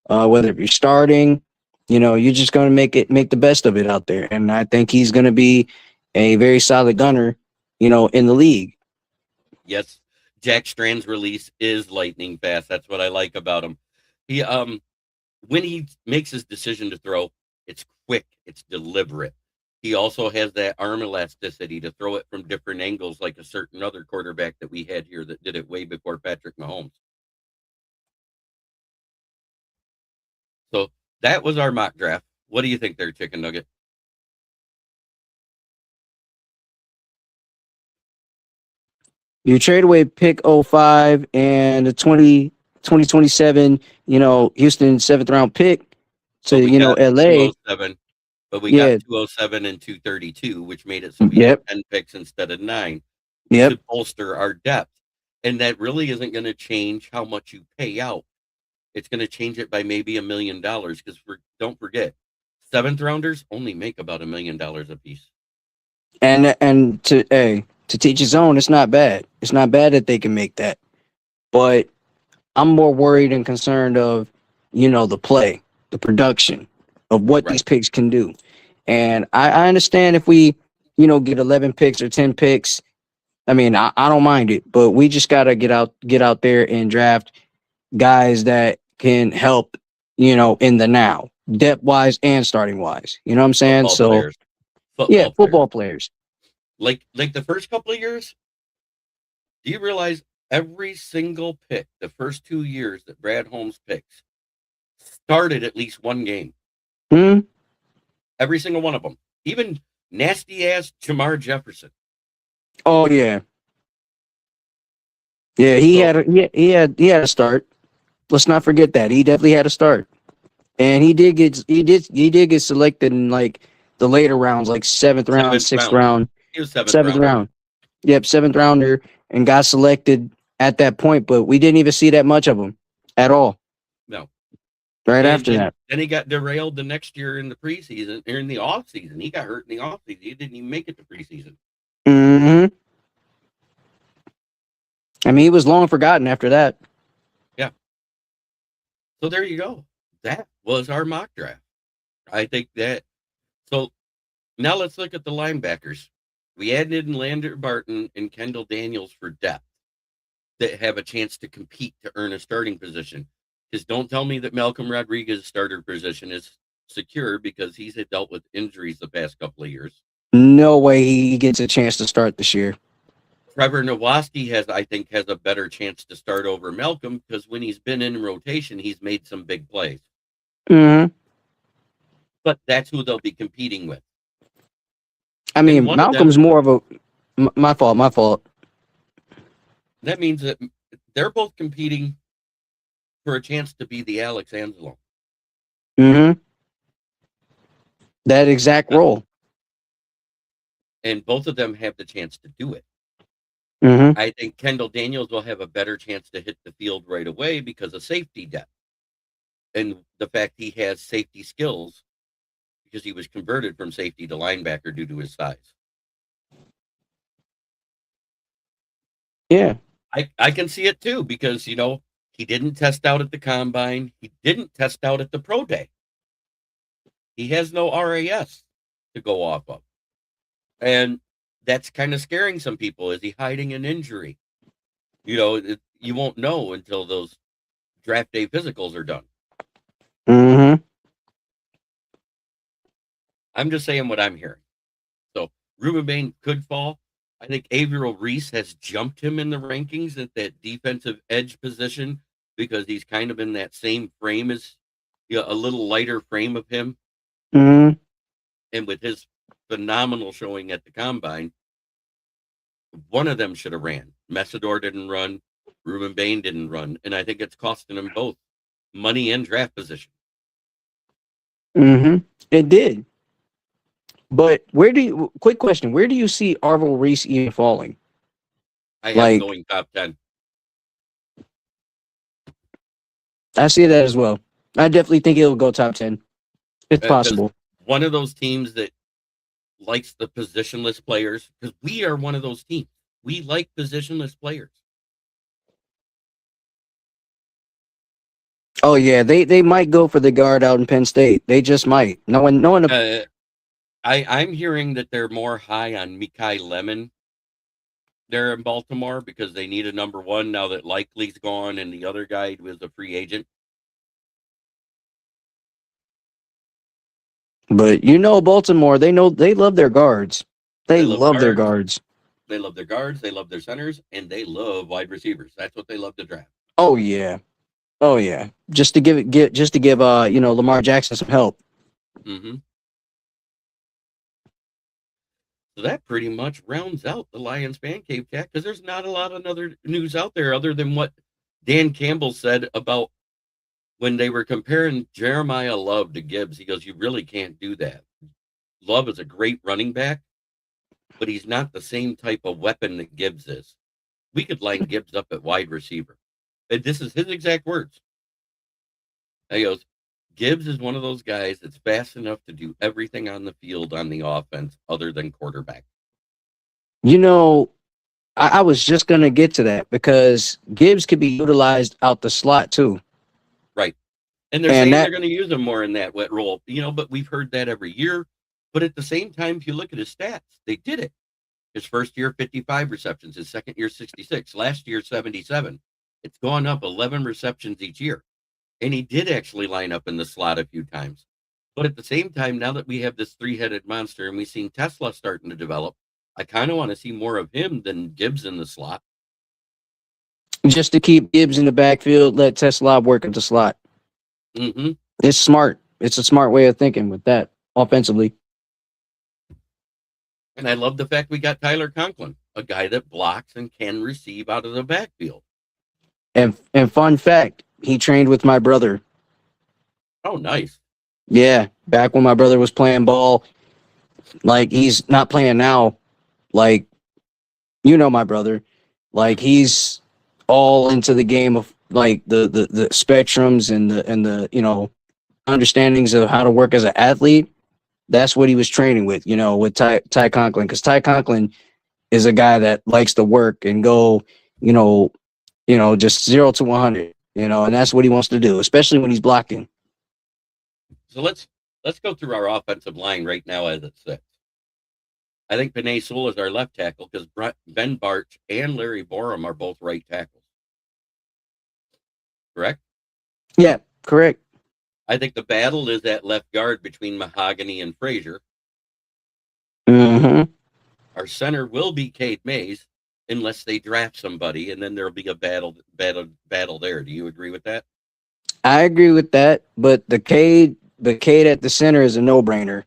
Speaker 4: whether if you're starting, you're just going to make the best of it out there. And I think he's going to be a very solid gunner, in the league.
Speaker 3: Yes, Jack Strand's release is lightning fast. That's what I like about him. He when he makes his decision to throw, it's quick, it's deliberate. He also has that arm elasticity to throw it from different angles, like a certain other quarterback that we had here that did it way before Patrick Mahomes. So that was our mock draft. What do you think there, Chicken Nugget?
Speaker 4: You trade away pick 05 and the 2027, Houston 7th round pick to,
Speaker 3: But we got
Speaker 4: LA.
Speaker 3: 207, but we got
Speaker 4: Yeah.
Speaker 3: 207 and 232, which made it so we had
Speaker 4: Yep.
Speaker 3: 10 picks instead of 9
Speaker 4: Yep.
Speaker 3: to bolster our depth. And that really isn't going to change how much you pay out. It's going to change it by maybe $1 million because don't forget, 7th rounders only make about $1 million a piece.
Speaker 4: And to teach his own, it's not bad. It's not bad that they can make that. But I'm more worried and concerned of, the play, the production of what
Speaker 3: Right.
Speaker 4: these picks can do. And I understand if we, get 11 picks or 10 picks. I mean, I don't mind it, but we just gotta get out there and draft guys that can help, in the now, depth wise and starting wise. You know what I'm saying?
Speaker 3: Football
Speaker 4: So
Speaker 3: players.
Speaker 4: yeah,
Speaker 3: Football players.
Speaker 4: football players.
Speaker 3: Like the first couple of years, do you realize every single pick, the first 2 years that Brad Holmes picks, started at least one game?
Speaker 4: Hmm?
Speaker 3: Every single one of them. Even nasty ass Jamar Jefferson.
Speaker 4: Oh yeah. Yeah, he had a start. Let's not forget that. He definitely had a start. And he did get selected in like the later rounds, like 7th round, 6th round,
Speaker 3: He was
Speaker 4: 7th round. Yep, 7th rounder, and got selected at that point, but we didn't even see that much of him at all.
Speaker 3: No.
Speaker 4: Right after that.
Speaker 3: Then he got derailed the next year in the preseason, or in the off season. He got hurt in the off season. He didn't even make it to preseason.
Speaker 4: Mm-hmm. I mean, he was long forgotten after that.
Speaker 3: Yeah. So there you go. That was our mock draft. I think that. So now let's look at the linebackers. We added in Lander Barton and Kendall Daniels for depth that have a chance to compete to earn a starting position. Because don't tell me that Malcolm Rodriguez's starter position is secure because he's had dealt with injuries the past couple of years.
Speaker 4: No way he gets a chance to start this year.
Speaker 3: Trevor Nowoski has a better chance to start over Malcolm because when he's been in rotation, he's made some big plays.
Speaker 4: Mm-hmm.
Speaker 3: But that's who they'll be competing with.
Speaker 4: I
Speaker 3: And
Speaker 4: mean,
Speaker 3: one of them,
Speaker 4: Malcolm's more of a my fault. My fault.
Speaker 3: that means that they're both competing for a chance to be the Alex Angelo.
Speaker 4: Mm-hmm. That exact role.
Speaker 3: And both of them have the chance to do it.
Speaker 4: Mm-hmm.
Speaker 3: I think Kendall Daniels will have a better chance to hit the field right away because of safety depth. And the fact he has safety skills because he was converted from safety to linebacker due to his size.
Speaker 4: Yeah.
Speaker 3: I can see it too because, he didn't test out at the combine. He didn't test out at the pro day. He has no RAS to go off of. And that's kind of scaring some people. Is he hiding an injury? You won't know until those draft day physicals are done.
Speaker 4: Mm-hmm.
Speaker 3: I'm just saying what I'm hearing. So Ruben Bain could fall. I think Averill Reese has jumped him in the rankings at that defensive edge position because he's kind of in that same frame as a little lighter frame of him.
Speaker 4: Mm-hmm.
Speaker 3: And with his phenomenal showing at the combine, one of them should have ran. Messidor didn't run. Ruben Bain didn't run. And I think it's costing them both money and draft position.
Speaker 4: Mm-hmm. It did. But quick question, where do you see Arvil Reese even falling?
Speaker 3: I have him going top 10.
Speaker 4: I see that as well. I definitely think it'll go top 10. It's possible.
Speaker 3: One of those teams that likes the positionless players, because we are one of those teams. We like positionless players.
Speaker 4: Oh yeah, they might go for the guard out in Penn State. They just might. No one.
Speaker 3: I'm hearing that they're more high on Mekhi Lemon there in Baltimore because they need a number one now that Likely's gone and the other guy was a free agent.
Speaker 4: But Baltimore, they love their guards. They love their guards.
Speaker 3: They love their guards, they love their centers, and they love wide receivers. That's what they love to draft.
Speaker 4: Oh yeah. Just to give Lamar Jackson some help.
Speaker 3: Mm-hmm. So that pretty much rounds out the Lions fan cave chat because there's not a lot of other news out there other than what Dan Campbell said about when they were comparing Jeremiah Love to Gibbs. He goes, you really can't do that. Love is a great running back, but he's not the same type of weapon that Gibbs is. We could line Gibbs up at wide receiver. And this is his exact words. He goes, Gibbs is one of those guys that's fast enough to do everything on the field on the offense other than quarterback.
Speaker 4: I was just going to get to that because Gibbs could be utilized out the slot too.
Speaker 3: Right. And they're saying they're going to use him more in that wet role, but we've heard that every year. But at the same time, if you look at his stats, they did it. His first year, 55 receptions. His second year, 66. Last year, 77. It's gone up 11 receptions each year. And he did actually line up in the slot a few times. But at the same time, now that we have this three-headed monster and we've seen Tesla starting to develop, I kind of want to see more of him than Gibbs in the slot.
Speaker 4: Just to keep Gibbs in the backfield, let Tesla work at the slot.
Speaker 3: Mm-hmm.
Speaker 4: It's smart. It's a smart way of thinking with that offensively.
Speaker 3: And I love the fact we got Tyler Conklin, a guy that blocks and can receive out of the backfield.
Speaker 4: And fun fact, he trained with my brother.
Speaker 3: Oh, nice.
Speaker 4: Yeah, back when my brother was playing ball. Like, he's not playing now. Like, my brother. Like, he's all into the game of, like, the spectrums and the understandings of how to work as an athlete. That's what he was training with, with Ty Conklin. Because Ty Conklin is a guy that likes to work and go, just 0 to 100, and that's what he wants to do, especially when he's blocking.
Speaker 3: So let's go through our offensive line right now as it sits. I think Penei Sewell is our left tackle because Ben Barch and Larry Borum are both right tackles. Correct?
Speaker 4: Yeah, correct.
Speaker 3: I think the battle is at left guard between Mahogany and Frazier.
Speaker 4: Mm-hmm.
Speaker 3: Our center will be Cade Mays unless they draft somebody, and then there'll be a battle there. Do you agree with that?
Speaker 4: I agree with that, but the Cade at the center is a no-brainer.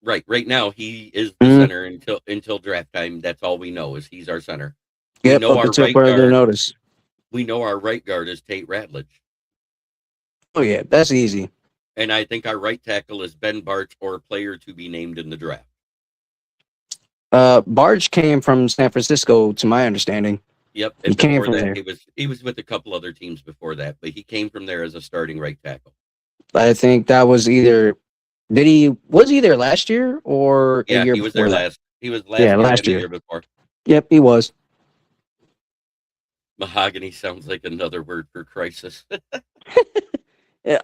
Speaker 3: Right now, he is the
Speaker 4: Mhm.
Speaker 3: center until draft time. That's all we know is he's our center. We
Speaker 4: Yep,
Speaker 3: know
Speaker 4: up
Speaker 3: our
Speaker 4: until
Speaker 3: right
Speaker 4: further
Speaker 3: guard.
Speaker 4: notice.
Speaker 3: We know our right guard is Tate Ratledge.
Speaker 4: Oh yeah, that's easy.
Speaker 3: And I think our right tackle is Ben Barch, or a player to be named in the draft.
Speaker 4: Barge came from San Francisco, to my understanding.
Speaker 3: Yep,
Speaker 4: He
Speaker 3: and
Speaker 4: came
Speaker 3: before
Speaker 4: from
Speaker 3: that,
Speaker 4: there.
Speaker 3: he was with a couple other teams before that, but he came from there as a starting right tackle.
Speaker 4: I think that was either was he there last year or a
Speaker 3: Yeah,
Speaker 4: year
Speaker 3: he was there
Speaker 4: before that?
Speaker 3: last. He was
Speaker 4: Yeah,
Speaker 3: last year
Speaker 4: last
Speaker 3: and the
Speaker 4: year.
Speaker 3: year before.
Speaker 4: Yep, he was.
Speaker 3: Mahogany sounds like another word for crisis.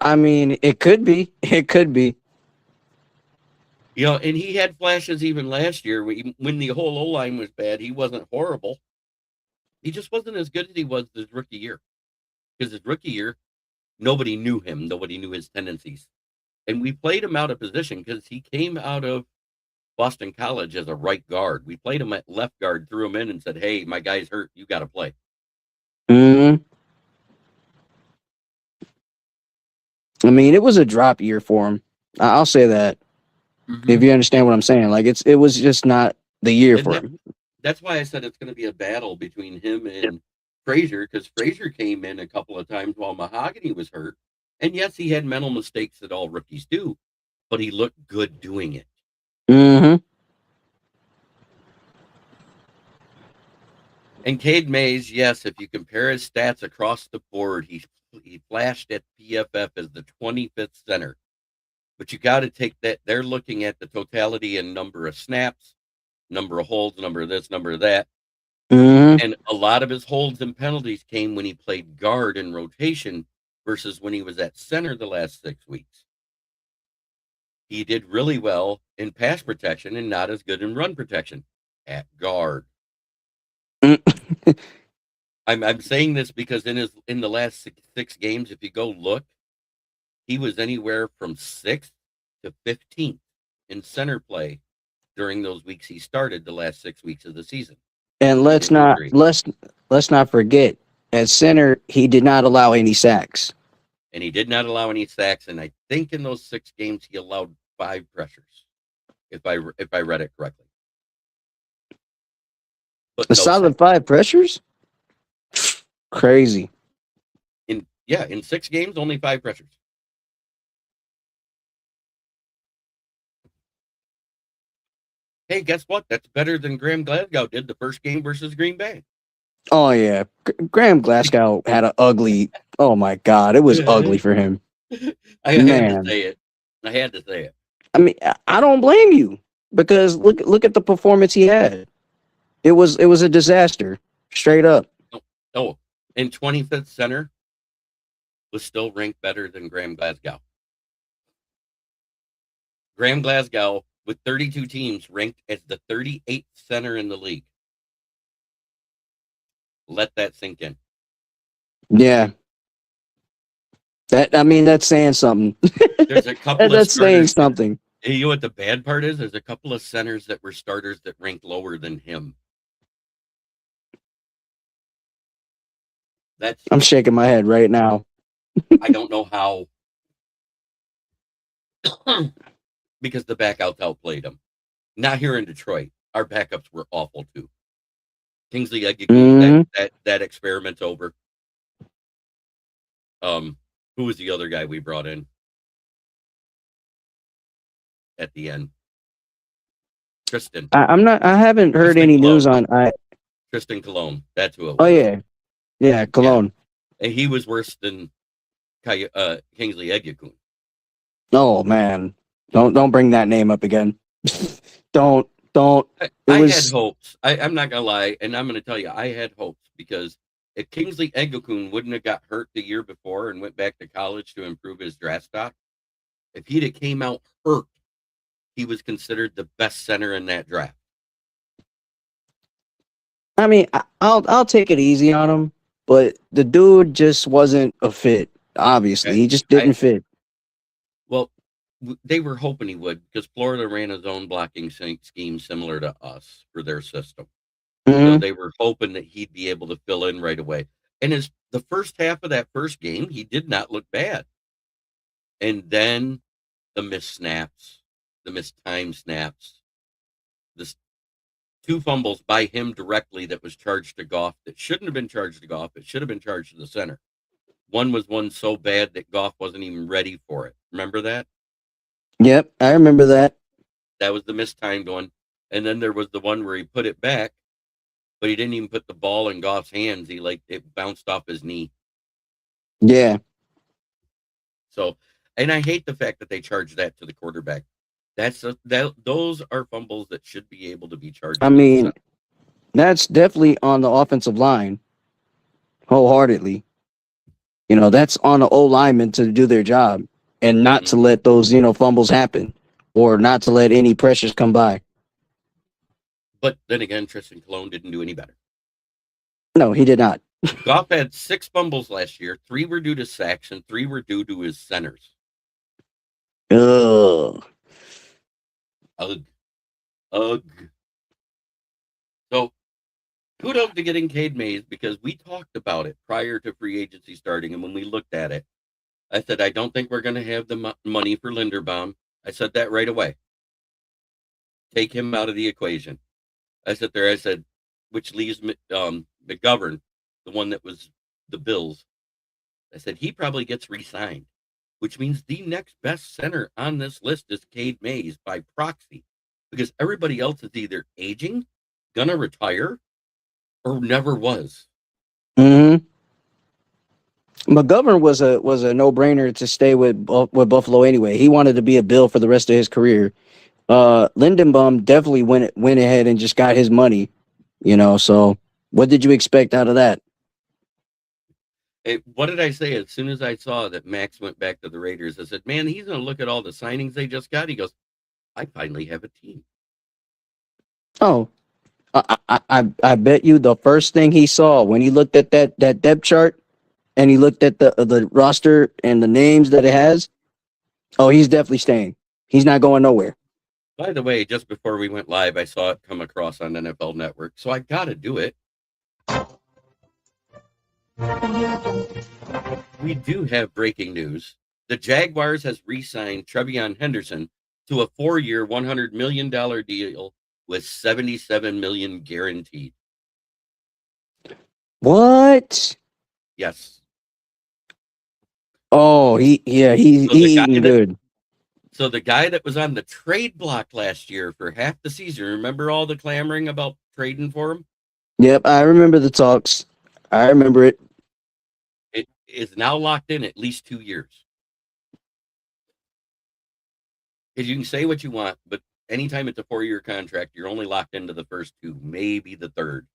Speaker 4: I mean, it could be. It could be.
Speaker 3: And he had flashes even last year when the whole O line was bad. He wasn't horrible. He just wasn't as good as he was his rookie year. Because his rookie year, nobody knew him. Nobody knew his tendencies. And we played him out of position because he came out of Boston College as a right guard. We played him at left guard, threw him in and said, hey, my guy's hurt. You got to play.
Speaker 4: Hmm. I mean, it was a drop year for him. I'll say that. If you understand what I'm saying, like it was just not the year
Speaker 3: And
Speaker 4: for him.
Speaker 3: that's why I said it's going to be a battle between him and Frazier, because Frazier came in a couple of times while Mahogany was hurt. And yes, he had mental mistakes that all rookies do, but he looked good doing it.
Speaker 4: Hmm.
Speaker 3: And Cade Mays, yes, if you compare his stats across the board, he flashed at PFF as the 25th center. But you got to take that. They're looking at the totality and number of snaps, number of holds, number of this, number of that.
Speaker 4: Hmm.
Speaker 3: And a lot of his holds and penalties came when he played guard in rotation versus when he was at center the last 6 weeks. He did really well in pass protection and not as good in run protection at guard. I'm saying this because in the last six games, if you go look, he was anywhere from 6th to 15th in center play during those weeks he started the last 6 weeks of the season.
Speaker 4: And let's not forget, at center he did not allow any sacks.
Speaker 3: And he did not allow any sacks. And I think in those 6 games he allowed 5 pressures, if I read it correctly. But
Speaker 4: A solid 5 pressures. Crazy.
Speaker 3: In 6 games, only 5 pressures. Hey, guess what? That's better than Graham Glasgow did the first game versus Green Bay.
Speaker 4: Oh yeah, Graham Glasgow had an ugly. Oh my God, it was ugly for him.
Speaker 3: I had to say it. I had to say it.
Speaker 4: I mean, I don't blame you because look at the performance he had. It was a disaster, straight up.
Speaker 3: Oh, and 25th center was still ranked better than Graham Glasgow. Graham Glasgow, with 32 teams, ranked as the 38th center in the league. Let that sink in.
Speaker 4: Yeah. That's saying something.
Speaker 3: There's a couple of
Speaker 4: That's saying
Speaker 3: starters.
Speaker 4: something.
Speaker 3: You know what the bad part is? There's a couple of centers that were starters that ranked lower than him.
Speaker 4: I'm shaking my head right now.
Speaker 3: I don't know how. Because the backouts outplayed them. Not here in Detroit. Our backups were awful too. Kingsley Eggy, that experiment's over. Who was the other guy we brought in at the end? Tristan.
Speaker 4: I haven't heard any news on
Speaker 3: Tristan Cologne. That's who it was.
Speaker 4: Oh yeah. Yeah, Cologne.
Speaker 3: Yeah. And he was worse than Kingsley Eggy.
Speaker 4: Oh man. Don't bring that name up again. don't.
Speaker 3: I had hopes. I'm not gonna lie, and I'm gonna tell you, I had hopes because if Kingsley Egokun wouldn't have got hurt the year before and went back to college to improve his draft stock, if he'd have came out hurt, he was considered the best center in that draft.
Speaker 4: I mean, I'll take it easy on him, but the dude just wasn't a fit. Obviously, he just didn't fit.
Speaker 3: Well, they were hoping he would because Florida ran his own blocking scheme similar to us for their system. So they were hoping that he'd be able to fill in right away. And the first half of that first game, he did not look bad. And then the missed snaps, the missed time snaps. This 2 fumbles by him directly that was charged to Goff that shouldn't have been charged to Goff. It should have been charged to the center. One was one so bad that Goff wasn't even ready for it. Remember that?
Speaker 4: Yep, I remember that.
Speaker 3: That was the mistimed one. And then there was the one where he put it back, but he didn't even put the ball in Goff's hands. It bounced off his knee.
Speaker 4: Yeah.
Speaker 3: So, and I hate the fact that they charge that to the quarterback. Those are fumbles that should be able to be charged.
Speaker 4: I mean, that's definitely on the offensive line, wholeheartedly. That's on the O lineman to do their job and not to let those, fumbles happen or not to let any pressures come by.
Speaker 3: But then again, Tristan Colon didn't do any better.
Speaker 4: No, he did not.
Speaker 3: Goff had 6 fumbles last year. 3 were due to sacks and 3 were due to his centers.
Speaker 4: Ugh.
Speaker 3: Ugh. So, kudos to getting Cade Mays because we talked about it prior to free agency starting. And when we looked at it, I said, I don't think we're going to have the money for Linderbaum. I said that right away. Take him out of the equation. I said, which leaves McGovern, the one that was the Bills. I said, he probably gets re-signed, which means the next best center on this list is Cade Mays by proxy, because everybody else is either aging, gonna retire, or never was.
Speaker 4: Mm-hmm. McGovern was a no-brainer to stay with Buffalo anyway. He wanted to be a Bill for the rest of his career. Lindenbaum definitely went ahead and just got his money, so what did you expect out of that?
Speaker 3: What did I say? As soon as I saw that Max went back to the Raiders, I said, man, he's going to look at all the signings they just got. He goes, I finally have a team.
Speaker 4: Oh, I bet you the first thing he saw when he looked at that depth chart and he looked at the roster and the names that it has, oh, he's definitely staying. He's not going nowhere.
Speaker 3: By the way, just before we went live, I saw it come across on NFL Network, so I got to do it. We do have breaking news. The Jaguars has re-signed Trevion Henderson to a 4-year, $100 million deal with $77 million guaranteed.
Speaker 4: What?
Speaker 3: Yes.
Speaker 4: Oh, he's eating good.
Speaker 3: So the guy that was on the trade block last year for half the season, remember all the clamoring about trading for him?
Speaker 4: Yep, I remember the talks. I remember it.
Speaker 3: It is now locked in at least 2 years. Because you can say what you want, but anytime it's a 4-year contract, you're only locked into the first 2, maybe the third.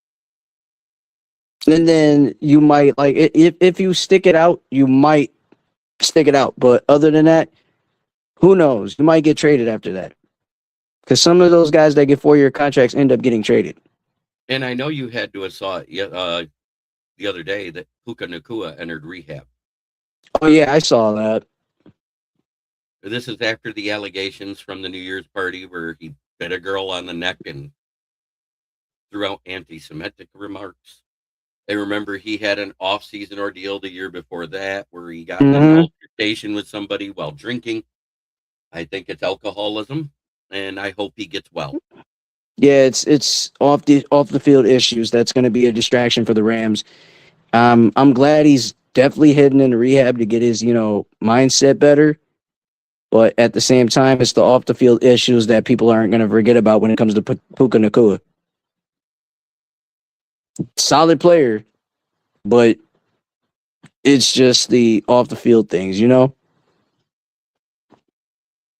Speaker 4: And then you might, if you stick it out, you might stick it out. But other than that, who knows? You might get traded after that. Because some of those guys that get 4-year contracts end up getting traded.
Speaker 3: And I know you had to have saw it the other day that Puka Nacua entered rehab.
Speaker 4: Oh, yeah, I saw that.
Speaker 3: This is after the allegations from the New Year's party where he bit a girl on the neck and threw out anti-Semitic remarks. I remember he had an off-season ordeal the year before that where he got in an altercation with somebody while drinking. I think it's alcoholism, and I hope he gets well.
Speaker 4: Yeah, it's off the field issues. That's going to be a distraction for the Rams. I'm glad he's definitely heading into rehab to get his mindset better. But at the same time, it's the off the field issues that people aren't going to forget about when it comes to Puka Nacua. Solid player, but it's just the off the field things,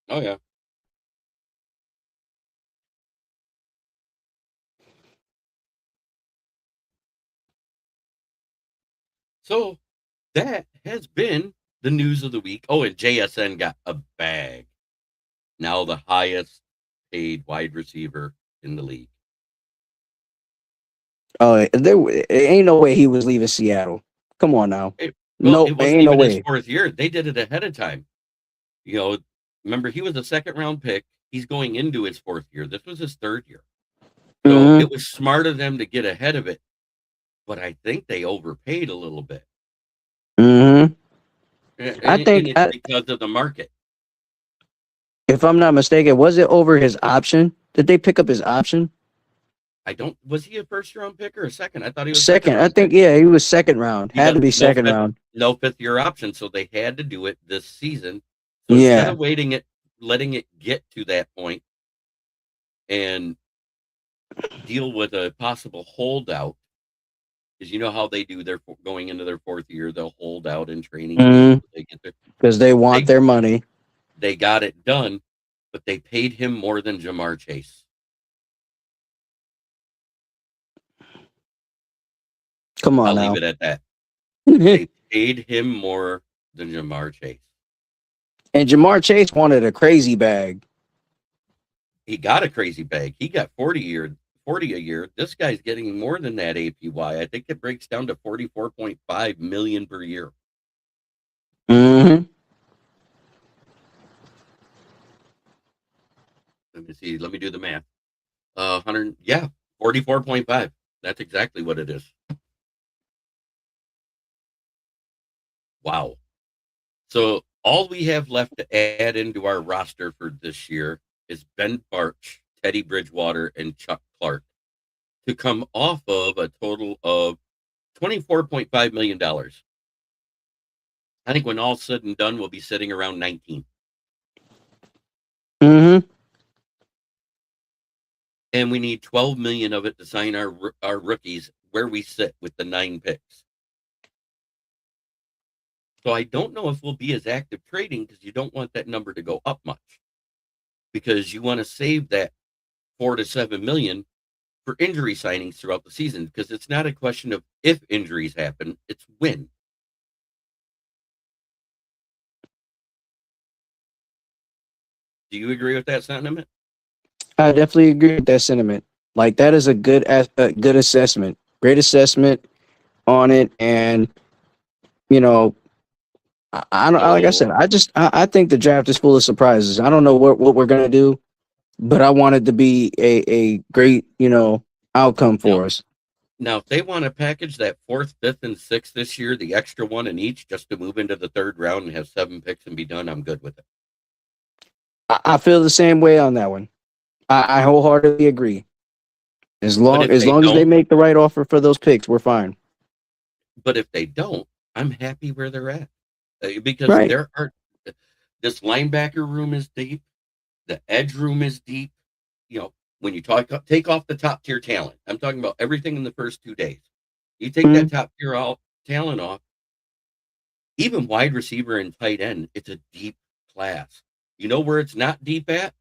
Speaker 3: Oh yeah. So that has been the news of the week. Oh, and JSN got a bag. Now the highest paid wide receiver in the league.
Speaker 4: Oh, there ain't no way he was leaving Seattle. Come on now.
Speaker 3: It
Speaker 4: Ain't no
Speaker 3: even
Speaker 4: way.
Speaker 3: his 4th year. They did it ahead of time. Remember, he was a 2nd-round pick. He's going into his 4th year. This was his 3rd year. So it was smart of them to get ahead of it. But I think they overpaid a little bit.
Speaker 4: Mm-hmm.
Speaker 3: I think it's because of the market.
Speaker 4: If I'm not mistaken, was it over his option? Did they pick up his option?
Speaker 3: Was he a first round pick or a second? I thought he was a second
Speaker 4: Second, I
Speaker 3: round
Speaker 4: think.
Speaker 3: pick.
Speaker 4: Yeah, he was second round.
Speaker 3: He
Speaker 4: Had
Speaker 3: got
Speaker 4: to be second round.
Speaker 3: no fifth year option, so they had to do it this season. So instead
Speaker 4: Yeah.
Speaker 3: of letting it get to that point and deal with a possible holdout, because you know how they do, they're going into their fourth year, they'll hold out in training camp. They get
Speaker 4: Because they want their money.
Speaker 3: They got it done, but they paid him more than Jamar Chase.
Speaker 4: Come on
Speaker 3: I'll
Speaker 4: now.
Speaker 3: leave it at that. They paid him more than Jamar Chase.
Speaker 4: And Jamar Chase wanted a crazy bag.
Speaker 3: He got a crazy bag. He got 40 a year. This guy's getting more than that APY. I think it breaks down to 44.5 million per year.
Speaker 4: Mm-hmm.
Speaker 3: Let me see. Let me do the math. 100. Yeah, 44.5. That's exactly what it is. Wow. So all we have left to add into our roster for this year is Ben Barch, Teddy Bridgewater, and Chuck Clark to come off of a total of $24.5 million. I think when all's said and done, we'll be sitting around 19.
Speaker 4: Mm-hmm.
Speaker 3: And we need 12 million of it to sign our rookies where we sit with the 9 picks. So I don't know if we'll be as active trading because you don't want that number to go up much, because you want to save that 4 to 7 million for injury signings throughout the season, because it's not a question of if injuries happen, it's when. Do you agree with that sentiment?
Speaker 4: I definitely agree with that sentiment. Like, that is a good assessment. Great assessment on it. And, you know, I don't, like I said, I think the draft is full of surprises. I don't know what we're gonna do, but I want it to be a great, outcome for us.
Speaker 3: Now, if they want to package that 4th, 5th, and 6th this year, the extra one in each, just to move into the 3rd round and have 7 picks and be done, I'm good with it.
Speaker 4: I feel the same way on that one. I wholeheartedly agree. As long as they make the right offer for those picks, we're fine.
Speaker 3: But if they don't, I'm happy where they're at, because this linebacker room is deep, the edge room is deep. When you take off the top tier talent, I'm talking about everything in the first 2 days. You take that top tier talent off, even wide receiver and tight end, it's a deep class. You know where it's not deep at?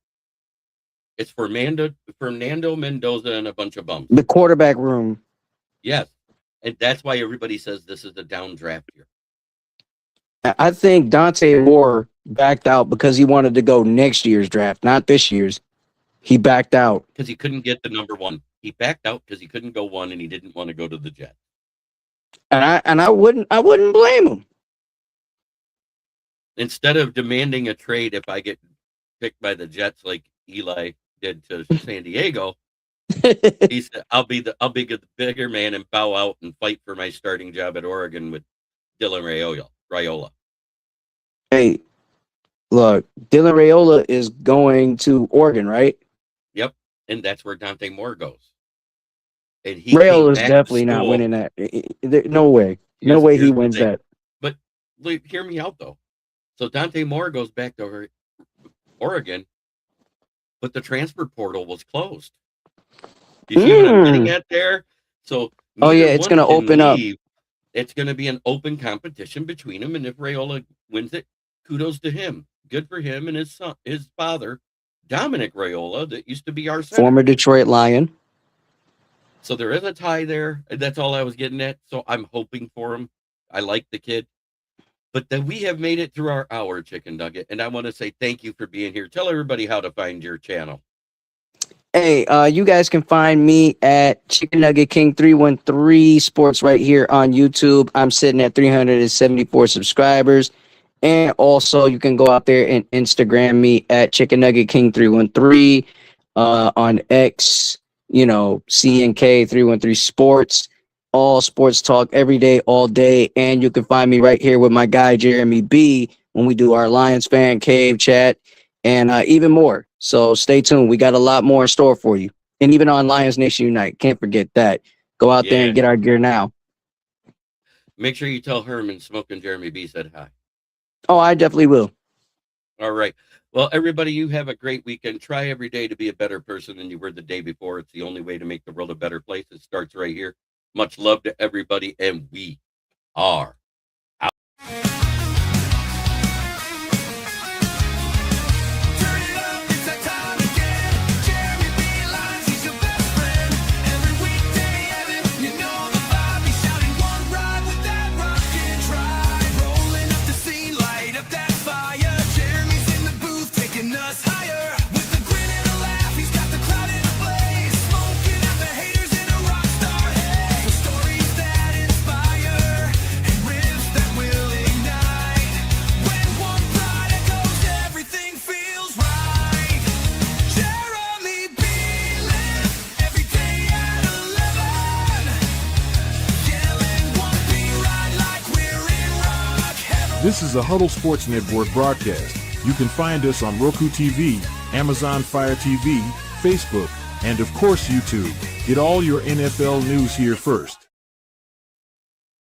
Speaker 3: It's Fernando Mendoza and a bunch of bums.
Speaker 4: The quarterback room.
Speaker 3: Yes. And that's why everybody says this is a down draft year.
Speaker 4: I think Dante Moore backed out because he wanted to go next year's draft, not this year's. He backed out
Speaker 3: because he couldn't get the number 1. He backed out because he couldn't go 1 and he didn't want to go to the Jets.
Speaker 4: And I wouldn't blame him.
Speaker 3: Instead of demanding a trade if I get picked by the Jets like Eli did to San Diego, he said, I'll be the bigger man and bow out and fight for my starting job at Oregon with Dylan Raiola.
Speaker 4: Hey, look, Dylan Raiola is going to Oregon, right?
Speaker 3: Yep, and that's where Dante Moore goes. And
Speaker 4: Raiola is definitely not winning that. No way. No way he wins that.
Speaker 3: But hear me out, though. So Dante Moore goes back to Oregon, but the transfer portal was closed. You see what I'm getting at there? So
Speaker 4: it's going to open up.
Speaker 3: It's going to be an open competition between them, and if Raiola wins it, kudos to him. Good for him and his father, Dominic Raiola, that used to be our center.
Speaker 4: Former Detroit Lion.
Speaker 3: So there is a tie there. That's all I was getting at. So I'm hoping for him. I like the kid. But that we have made it through our hour, Chicken Nugget, and I want to say thank you for being here. Tell everybody how to find your channel.
Speaker 4: Hey, you guys can find me at Chicken Nugget King 313 Sports right here on YouTube. I'm sitting at 374 subscribers. And also, you can go out there and Instagram me at Chicken Nugget King 313, on X, CNK 313 Sports. All sports talk every day, all day. And you can find me right here with my guy, Jeremy B, when we do our Lions fan cave chat. and even more. So stay tuned. We got a lot more in store for you. And even on Lions Nation Unite, can't forget that. Go out there and get our gear now.
Speaker 3: Make sure you tell Herman Smoking Jeremy B said hi.
Speaker 4: Oh, I definitely will.
Speaker 3: All right. Well, everybody, you have a great weekend. Try every day to be a better person than you were the day before. It's the only way to make the world a better place. It starts right here. Much love to everybody, and we are out.
Speaker 2: This is a Huddle Sports Network broadcast. You can find us on Roku TV, Amazon Fire TV, Facebook, and of course YouTube. Get all your NFL news here first.